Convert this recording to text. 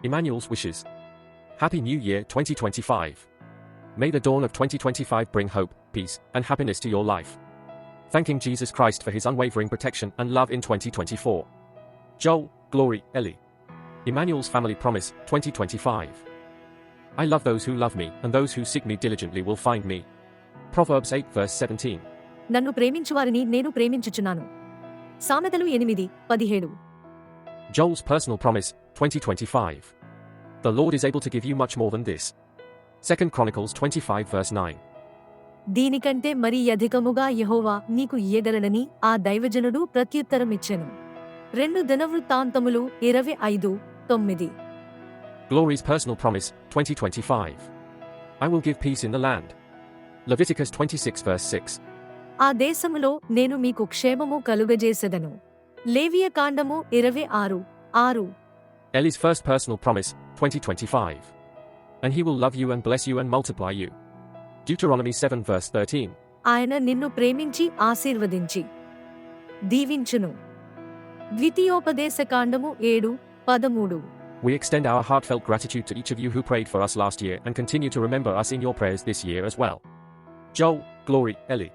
Emmanuel's wishes. Happy New Year 2025. May the dawn of 2025 bring hope, peace, and happiness to your life. Thanking Jesus Christ for his unwavering protection and love in 2024. Joel, Glory, Ellie. Emmanuel's Family Promise, 2025. I love those who love me, and those who seek me diligently will find me. Proverbs 8 verse 17. నన్ను ప్రేమించువారిని నేను ప్రేమించుచున్నాను. సామెతలు 8:17. Joel's Personal Promise, 2025. The Lord is able to give you much more than this. 2 Chronicles 25 verse 9. దీనికంటే మరి అధికముగా యెహోవా నీకు ఇయ్యగలడని ఆ దైవజనుడు ప్రత్యుత్తరమిచ్చెను. 2 దినవృత్తాంతములు 25:9. Glory's Personal Promise, 2025. I will give peace in the land. Leviticus 26 verse 6. ఆ దేశములో నేను మీకు క్షేమము కలుగజేసెదను. లేవియకాండము 26:6. Ellie's First Personal Promise, 2025. And he will love you and bless you and multiply you. Deuteronomy 7 verse 13. ఆయన నిన్ను ప్రేమించి ఆశీర్వదించి దీవించును. ద్వితీయోపదేశకాండము 7:13. We extend our heartfelt gratitude to each of you who prayed for us last year and continue to remember us in your prayers this year as well. Joel, Glory, Ellie.